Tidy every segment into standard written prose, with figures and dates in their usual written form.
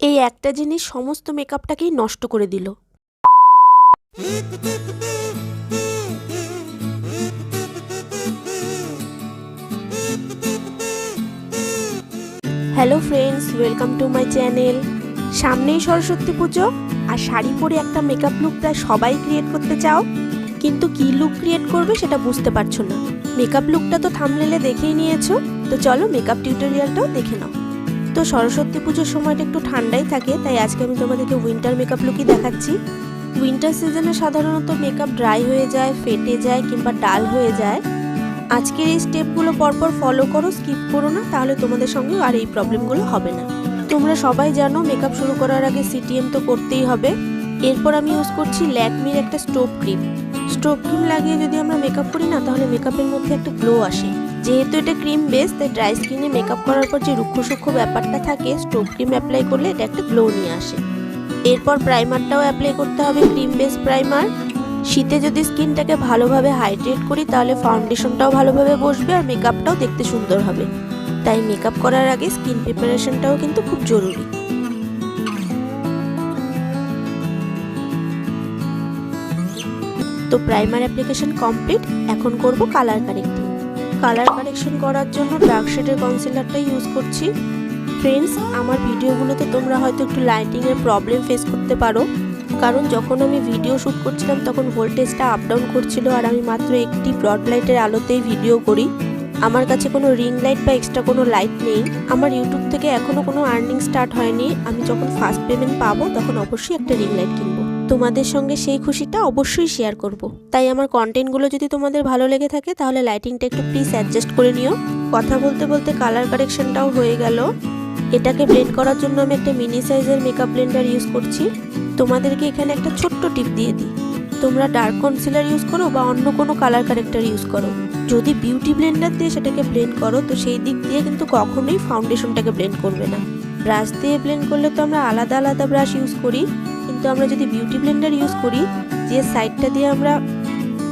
এই একটা জিনিস সমস্ত মেকআপটাকেই নষ্ট করে দিল। Hello friends, welcome to my channel. সামনেই সরস্বতী পুজো, আর শাড়ি পরে একটা মেকআপ লুক প্রায় সবাই ক্রিয়েট করতে চাও, কিন্তু কি লুক ক্রিয়েট করবে সেটা বুঝতে পারছো না। মেকআপ লুকটা তো থাম্বনেলে দেখেই নিয়েছো, তো চলো মেকআপ টিউটোরিয়ালটাও দেখে নাও। তো সরস্বতী পুজোর সময়টা একটু ঠান্ডাই থাকে, তাই আজকে আমি তোমাদেরকে উইন্টার মেকআপ লুকই দেখাচ্ছি। উইন্টার সিজনে সাধারণত মেকআপ ড্রাই হয়ে যায়, ফেটে যায় কিংবা ডাল হয়ে যায়। আজকের এই স্টেপগুলো পরপর ফলো করো, স্কিপ করো না, তাহলে তোমাদের সঙ্গে আর এই প্রবলেমগুলো হবে না। তোমরা সবাই জানো মেকআপ শুরু করার আগে সিটিএম তো করতেই হবে। এরপর আমি ইউজ করছি ল্যাকমির একটা স্টোভ ক্রিম। স্টোভ ক্রিম লাগিয়ে যদি আমরা মেকআপ করি না, তাহলে মেকআপের মধ্যে একটা গ্লো আসে। যেহেতু এটা ক্রিম বেস, তাই ড্রাই স্কিনে মেকআপ করার পর যে রুক্ষ সূক্ষ্ম ব্যাপারটা থাকে, স্টোভ ক্রিম অ্যাপ্লাই করলে এটা একটা গ্লো নিয়ে আসে। এরপর প্রাইমারটাও অ্যাপ্লাই করতে হবে, ক্রিম বেস প্রাইমার। শীতে যদি স্কিনটাকে ভালোভাবে হাইড্রেট করি, তাহলে ফাউন্ডেশনটাও ভালোভাবে বসবে আর মেকআপটাও দেখতে সুন্দর হবে। তাই মেকআপ করার আগে স্কিন প্রিপারেশনটাও কিন্তু খুব জরুরি। তো প্রাইমার অ্যাপ্লিকেশন কমপ্লিট, এখন করব কালার কারেক্টিং। কালার কারেকশন করার জন্য ডার্ক শেডের কনসিলারটাই ইউজ করছি। ফ্রেন্ডস, আমার ভিডিওগুলোতে তোমরা হয়তো একটু লাইটিংয়ের প্রবলেম ফেস করতে পারো, কারণ যখন আমি ভিডিও শ্যুট করছিলাম তখন ভোল্টেজটা আপ ডাউন করছিল, আর আমি মাত্র একটি ব্রড লাইটের আলোতেই ভিডিও করি। আমার কাছে কোনো রিং লাইট বা এক্সট্রা কোনো লাইট নেই। আমার ইউটিউব থেকে এখনও কোনো আর্নিং স্টার্ট হয়নি। আমি যখন ফার্স্ট পেমেন্ট পাবো তখন অবশ্যই একটা রিং লাইট কিনবো। তোমাদের সঙ্গে সেই খুশিটা অবশ্যই শেয়ার করব। তাই আমার কন্টেন্টগুলো যদি তোমাদের ভালো লেগে থাকে, তাহলে লাইটিংটা একটু প্লিজ অ্যাডজাস্ট করে নিও। কথা বলতে বলতে কালার কারেকশনটাও হয়ে গেল। এটাকে ব্লেন্ড করার জন্য আমি একটা মিনি সাইজের মেকআপ ব্লেন্ডার ইউজ করছি। তোমাদেরকে এখানে একটা ছোট্ট টিপ দিয়ে দিই, তোমরা ডার্ক কনসিলার ইউজ করো বা অন্য কোনো কালার কারেক্টার ইউজ করো, যদি বিউটি ব্লেন্ডার দিয়ে সেটাকে ব্লেন্ড করো, তো সেই দিক দিয়ে কিন্তু কখনোই ফাউন্ডেশনটাকে ব্লেন্ড করবে না। ব্রাশ দিয়ে ব্লেন্ড করলে তো আমরা আলাদা আলাদা ব্রাশ ইউজ করি, কিন্তু আমরা যদি বিউটি ব্লেন্ডার ইউজ করি, যে সাইডটা দিয়ে আমরা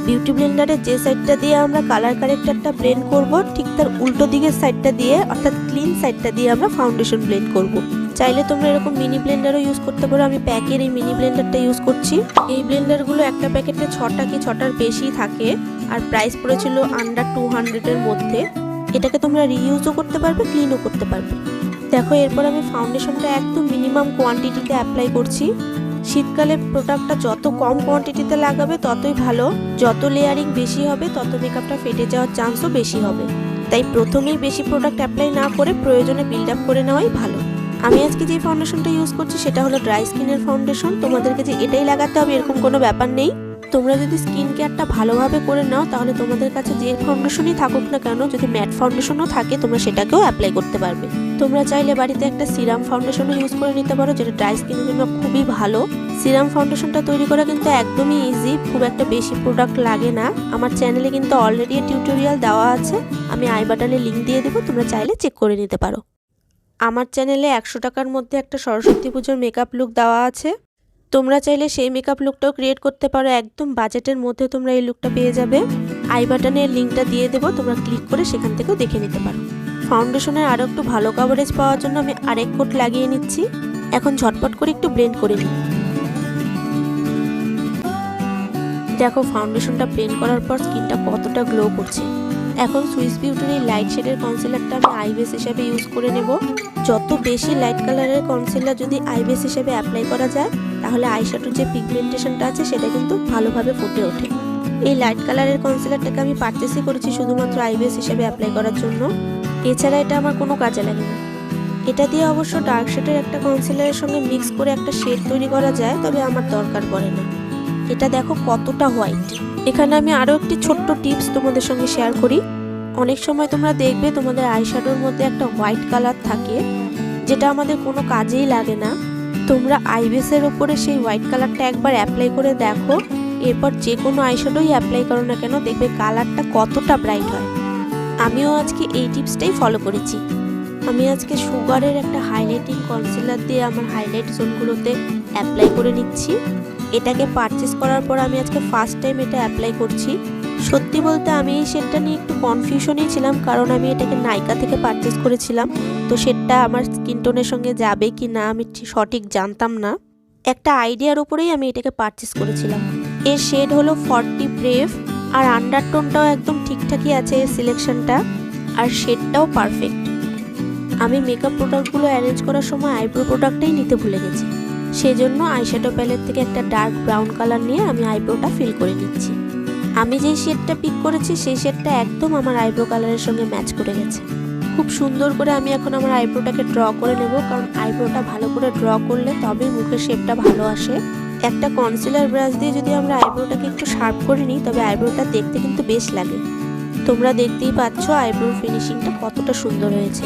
বিউটি ব্লেন্ডারের যে সাইডটা দিয়ে আমরা কালার কারেক্টারটা ব্লেন্ড করব, ঠিক তার উল্টো দিকের সাইডটা দিয়ে, অর্থাৎ ক্লিন সাইডটা দিয়ে আমরা ফাউন্ডেশন ব্লেন্ড করব। চাইলে তোমরা এরকম মিনি ব্লেন্ডারও ইউজ করতে পারো। আমি প্যাকের এই মিনি ব্লেন্ডারটা ইউজ করছি। এই ব্লেন্ডারগুলো একটা প্যাকেটে 6টা কি 6টার বেশি থাকে, আর প্রাইস পড়েছিল আন্ডার 200-এর মধ্যে। এটাকে তোমরা রিইউজও করতে পারবে, ক্লিনও করতে পারবে। দেখো, এরপর আমি ফাউন্ডেশনটা একদম মিনিমাম কোয়ান্টিটিতে অ্যাপ্লাই করছি। শীতকালে প্রোডাক্টটা যত কম কোয়ান্টিটিতে লাগাবে ততই ভালো। যত লেয়ারিং বেশি হবে, তত মেকআপটা ফেটে যাওয়ার চান্সও বেশি হবে। তাই প্রথমেই বেশি প্রোডাক্ট অ্যাপ্লাই না করে প্রয়োজনে বিল্ড আপ করে নেওয়াই ভালো। আমি আজকে যে ফাউন্ডেশনটা ইউজ করছি সেটা হলো ড্রাই স্কিনের ফাউন্ডেশন। তোমাদেরকে যে এটাই লাগাতে হবে এরকম কোনো ব্যাপার নেই। তোমরা যদি স্কিন কেয়ারটা ভালোভাবে করে নাও, তাহলে তোমাদের কাছে যে ফাউন্ডেশনই থাকুক না কেন, যদি ম্যাট ফাউন্ডেশনও থাকে, তোমরা সেটাকেও অ্যাপ্লাই করতে পারবে। তোমরা চাইলে বাড়িতে একটা সিরাম ফাউন্ডেশনও ইউজ করে নিতে পারো, যেটা ড্রাই স্কিনের জন্য খুবই ভালো। সিরাম ফাউন্ডেশনটা তৈরি করা কিন্তু একদমই ইজি, খুব একটা বেশি প্রোডাক্ট লাগে না। আমার চ্যানেলে কিন্তু অলরেডি টিউটোরিয়াল দেওয়া আছে, আমি আই বাটনে লিঙ্ক দিয়ে দেবো, তোমরা চাইলে চেক করে নিতে পারো। আমার চ্যানেলে 100 টাকার মধ্যে একটা সরস্বতী পুজোর মেকআপ লুক দেওয়া আছে। তোমরা চাইলে সেই মেকআপ লুকটাও ক্রিয়েট করতে পারো, একদম বাজেটের মধ্যে তোমরা এই লুকটা পেয়ে যাবে। আই বাটনের লিঙ্কটা দিয়ে দেবো, তোমরা ক্লিক করে সেখান থেকেও দেখে নিতে পারো। ফাউন্ডেশনের আরও একটু ভালো কভারেজ পাওয়ার জন্য আমি আরেক কোট লাগিয়ে নিচ্ছি। এখন ঝটপট করে একটু ব্লেন্ড করে নিই। দেখো, ফাউন্ডেশনটা ব্লেন্ড করার পর স্কিনটা কতটা গ্লো করছে। এখন সুইস বিউটির এই লাইট শেডের কনসিলারটা আমি আই বেস হিসাবে ইউজ করে নেব। যত বেশি লাইট কালারের কনসিলার যদি আই বেস হিসেবে অ্যাপ্লাই করা যায়, তাহলে আইশ্যাডোর যে পিগমেন্টেশনটা আছে সেটা কিন্তু ভালোভাবে ফুটে ওঠে। এই লাইট কালারের কনসিলারটাকে আমি পারচেসই করেছি শুধুমাত্র আই বেস হিসেবে অ্যাপ্লাই করার জন্য। এছাড়া এটা আমার কোনো কাজে লাগে না। এটা দিয়ে অবশ্য ডার্ক শেডের একটা কনসিলারের সঙ্গে মিক্স করে একটা শেড তৈরি করা যায়, তবে আমার দরকার পড়ে না। এটা দেখো কতটা হোয়াইট। এখানে আমি আরও একটি ছোট্ট টিপস তোমাদের সঙ্গে শেয়ার করি। অনেক সময় তোমরা দেখবে তোমাদের আইশ্যাডোর মধ্যে একটা হোয়াইট কালার থাকে, যেটা আমাদের কোনো কাজেই লাগে না। তোমরা আইবেসের ওপরে সেই হোয়াইট কালারটা একবার অ্যাপ্লাই করে দেখো, এরপর যে কোনো আইশ্যাডোই অ্যাপ্লাই করো না কেন, দেখবে কালারটা কতটা ব্রাইট হয়। আমিও আজকে এই টিপসটাই ফলো করেছি। আমি আজকে সুগারের একটা হাইলাইটিং কনসিলার দিয়ে আমার হাইলাইট জোনগুলোতে অ্যাপ্লাই করে নিচ্ছি। এটাকে পারচেস করার পর আমি আজকে ফার্স্ট টাইম এটা অ্যাপ্লাই করছি। সত্যি বলতে আমি এই শেডটা নিয়ে একটু কনফিউশনেই ছিলাম, কারণ আমি এটাকে নাইকা থেকে পারচেস করেছিলাম। তো শেডটা আমার স্কিন টোনের সঙ্গে যাবে কি না আমি সঠিক জানতাম না। একটা আইডিয়ার উপরেই আমি এটাকে পারচেস করেছিলাম। এর শেড হলো 40 ব্রেভ, আর আন্ডারটোনটাও একদম ঠিকঠাকই আছে এর সিলেকশনটা, আর শেডটাও পারফেক্ট। আমি মেকআপ প্রোডাক্টগুলো অ্যারেঞ্জ করার সময় আইব্রো প্রোডাক্টটাই নিতে ভুলে গেছি, সেজন্য আইশ্যাডো প্যালেট থেকে একটা ডার্ক ব্রাউন কালার নিয়ে আমি আইব্রোটা ফিল করে নিচ্ছি। আমি যেই শেডটা পিক করেছি সেই শেডটা একদম আমার আইব্রো কালারের সঙ্গে ম্যাচ করে গেছে। খুব সুন্দর করে আমি এখন আমার আইব্রোটাকে ড্র করে নেব, কারণ আইব্রোটা ভালো করে ড্র করলে তবেই মুখের শেপটা ভালো আসে। একটা কনসিলার ব্রাশ দিয়ে যদি আমরা আইব্রোটাকে একটু শার্প করে নিই তবে আইব্রোটা দেখতে কিন্তু বেশ লাগে। তোমরা দেখতেই পাচ্ছ আইব্রোর ফিনিশিংটা কতটা সুন্দর হয়েছে।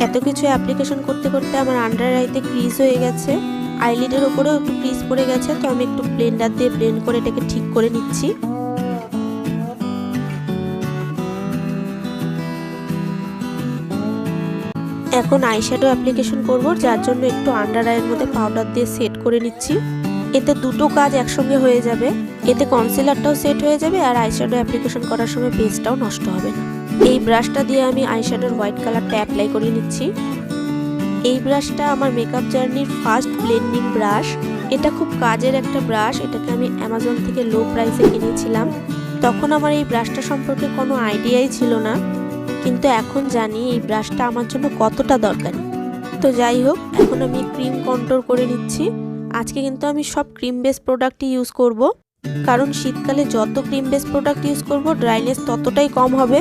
এত কিছু অ্যাপ্লিকেশন করতে করতে আমার আন্ডার আইতে ক্রিজ হয়ে গেছে, আইলিডের ওপরেও একটু ক্রিজ পড়ে গেছে। তো আমি একটু ব্লেন্ডার দিয়ে ব্লেন্ড করে এটাকে ঠিক করে নিচ্ছি। এখন আইশ্যাডো অ্যাপ্লিকেশন করব, যার জন্য একটু আন্ডার আইয়ের মধ্যে পাউডার দিয়ে সেট করে নিচ্ছি। এতে দুটো কাজ একসঙ্গে হয়ে যাবে, এতে কনসিলারটাও সেট হয়ে যাবে আর আইশ্যাডো অ্যাপ্লিকেশন করার সময় বেসটাও নষ্ট হবে না। এই ব্রাশটা দিয়ে আমি আইশ্যাডোর হোয়াইট কালারটা অ্যাপ্লাই করে নিচ্ছি। এই ব্রাশটা আমার মেকআপ জার্নির ফার্স্ট ব্লেন্ডিং ব্রাশ। এটা খুব কাজের একটা ব্রাশ, এটাকে আমি অ্যামাজন থেকে লো প্রাইসে কিনেছিলাম। তখন আমার এই ব্রাশটা সম্পর্কে কোনো আইডিয়াই ছিল না, কিন্তু এখন জানি এই ব্রাশটা আমার জন্য কতটা দরকারি। তো যাই হোক, এখন আমি ক্রিম কন্ট্রোল করে নিচ্ছি। আজকে কিন্তু আমি সব ক্রিম বেস প্রোডাক্টই ইউজ করব, কারণ শীতকালে যত ক্রিম বেস প্রোডাক্ট ইউজ করব ড্রাইনেস ততটাই কম হবে,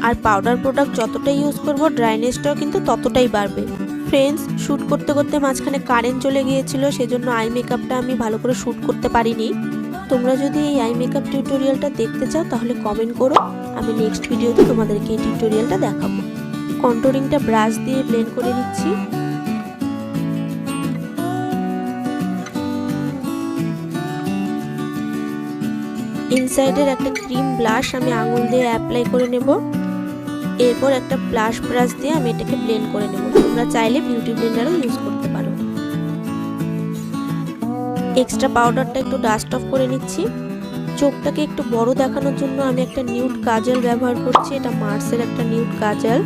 আর পাউডার প্রোডাক্ট যতটাই ইউজ করব ড্রাইনেসটাও কিন্তু ততটাই বাড়বে। ফ্রেন্ডস, শ্যুট করতে করতে মাঝখানে কারেন্ট চলে গিয়েছিল, সেজন্য আই মেকআপটা আমি ভালো করে শ্যুট করতে পারিনি। তোমরা যদি এই আই মেকআপ টিউটোরিয়ালটা দেখতে চাও তাহলে কমেন্ট করো, আমি নেক্সট ভিডিওতে তোমাদেরকে এই টিউটোরিয়ালটা দেখাবো। কন্ট্রোলিংটা ব্রাশ দিয়ে ব্লেন্ড করে নিচ্ছি। ইনসাইডের একটা ক্রিম ব্লাশ আমি আঙুল দিয়ে অ্যাপ্লাই করে নেব। এরপর একটা ব্লাশ ব্রাশ দিয়ে আমি এটাকে ব্লেন্ড করে নেব। তোমরা চাইলে বিউটি ব্লেন্ডারও ইউজ করতে পারো। এক্সট্রা পাউডারটা একটু ডাস্ট অফ করে নিচ্ছি। চোখটাকে একটু বড় দেখানোর জন্য আমি একটা নিউড কাজল ব্যবহার করছি। এটা মার্সের একটা নিউড কাজল।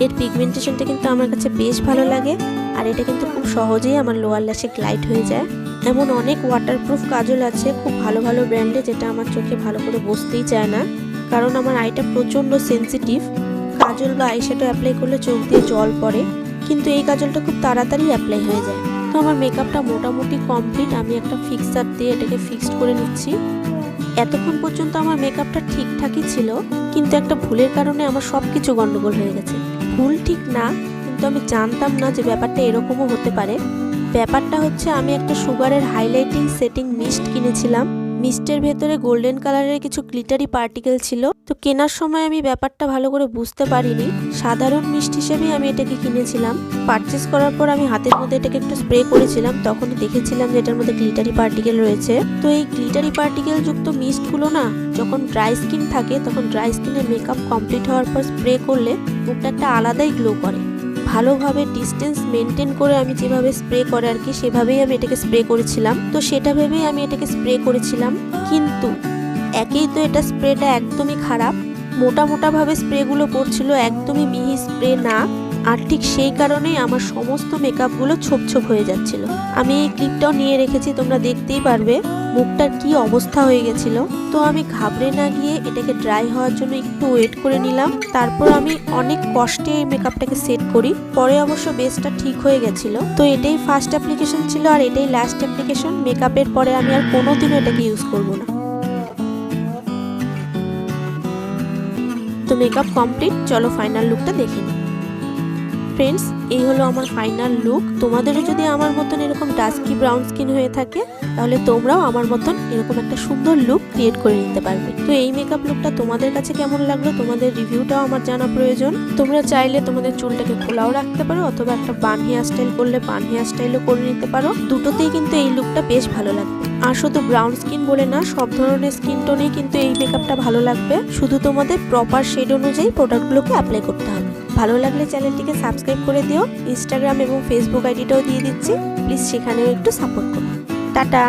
এর পিগমেন্টেশনটা কিন্তু আমার কাছে বেশ ভালো লাগে, আর এটা কিন্তু খুব সহজেই আমার লোয়ার ল্যাশে গ্লাইড হয়ে যায়। এমন অনেক ওয়াটারপ্রুফ কাজল আছে খুব ভালো ভালো ব্র্যান্ডে, যেটা আমার চোখে ভালো করে বসতেই চায় না, কারণ আমার আইটা প্রচণ্ড সেন্সিটিভ। কাজল বা আইশ্যাডো অ্যাপ্লাই করলে চোখ দিয়ে জল পড়ে, কিন্তু এই কাজলটা খুব তাড়াতাড়ি অ্যাপ্লাই হয়ে যায়। তো আমার মেকআপটা মোটামুটি কমপ্লিট। আমি একটা ফিক্সার দিয়ে এটাকে ফিক্সড করে নিচ্ছি। এতক্ষণ পর্যন্ত আমার মেকআপটা ঠিকঠাকই ছিল, কিন্তু একটা ভুলের কারণে আমার সব কিছু গন্ডগোল হয়ে গেছে। ভুল ঠিক না, কিন্তু আমি জানতাম না যে ব্যাপারটা এরকমও হতে পারে। ব্যাপারটা হচ্ছে, আমি একটা সুগারের হাইলাইটিং সেটিং মিস্ট কিনেছিলাম। মিস্টের ভেতরে গোল্ডেন কালারের কিছু গ্লিটারি পার্টিকেল ছিল। তো কেনার সময় আমি ব্যাপারটা ভালো করে বুঝতে পারিনি। সাধারণ মিস্ট হিসেবেই আমি এটাকে কিনেছিলাম। পারচেস করার পর আমি হাতের মধ্যে এটাকে একটু স্প্রে করেছিলাম, তখনই দেখেছিলাম যে এটার মধ্যে গ্লিটারি পার্টিকেল রয়েছে। তো এই গ্লিটারি পার্টিকেল যুক্ত মিস্টগুলো না, যখন ড্রাই স্কিন থাকে তখন ড্রাই স্কিনে মেকআপ কমপ্লিট হওয়ার পর স্প্রে করলে মুখটা একটা আলাদাই গ্লো করে। ভালোভাবে ডিস্টেন্স মেনটেন করে আমি যেভাবে স্প্রে করে আর কি, সেভাবেই আমি এটাকে স্প্রে করেছিলাম। তো সেটা ভেবেই আমি এটাকে স্প্রে করেছিলাম, কিন্তু একেই তো এটা স্প্রেটা একদমই খারাপ। মোটা মোটাভাবে স্প্রেগুলো পড়ছিল, একদমই মিহি স্প্রে না। আর ঠিক সেই কারণেই আমার সমস্ত মেকআপগুলো ছোপ ছোপ হয়ে যাচ্ছিল। আমি এই ক্লিপটাও নিয়ে রেখেছি, তোমরা দেখতেই পারবে মুখটার কি অবস্থা হয়ে গেছিল। তো আমি ঘাবড়ে না গিয়ে এটাকে ড্রাই হওয়ার জন্য একটু ওয়েট করে নিলাম। তারপর আমি অনেক কষ্টে এই মেকআপটাকে সেট করি। পরে অবশ্য বেসটা ঠিক হয়ে গেছিল। তো এটাই ফার্স্ট অ্যাপ্লিকেশন ছিল, আর এটাই লাস্ট অ্যাপ্লিকেশন। মেকআপের পরে আমি আর কোনোদিনও এটাকে ইউজ করব না। তো মেকআপ কমপ্লিট, চলো ফাইনাল লুকটা দেখে নিই। ফ্রেন্ডস, এই হলো আমার ফাইনাল লুক। তোমাদেরও যদি আমার মতন এরকম ডাস্কি ব্রাউন স্কিন হয়ে থাকে তাহলে তোমরাও আমার মতন এরকম একটা সুন্দর লুক ক্রিয়েট করে নিতে পারবে। তো এই মেকআপ লুকটা তোমাদের কাছে কেমন লাগলো, তোমাদের রিভিউটাও আমার জানা প্রয়োজন। তোমরা চাইলে তোমাদের চুলটাকে খোলাও রাখতে পারো, অথবা একটা বান হেয়ার স্টাইল করলে বান হেয়ার স্টাইলও করে নিতে পারো। দুটোতেই কিন্তু এই লুকটা বেশ ভালো লাগবে। আর শুধু ব্রাউন স্কিন বলে না, সব ধরনের স্কিন টোনেই কিন্তু এই মেকআপটা ভালো লাগবে। শুধু তোমাদের প্রপার শেড অনুযায়ী প্রোডাক্টগুলোকে অ্যাপ্লাই করতে হবে। ভালো লাগলে চ্যানেলটিকে সাবস্ক্রাইব করে দিও। ইনস্টাগ্রাম এবং ফেসবুক আইডিটাও দিয়ে দিচ্ছি, প্লিজ সেখানেও একটু সাপোর্ট করো। টাটা।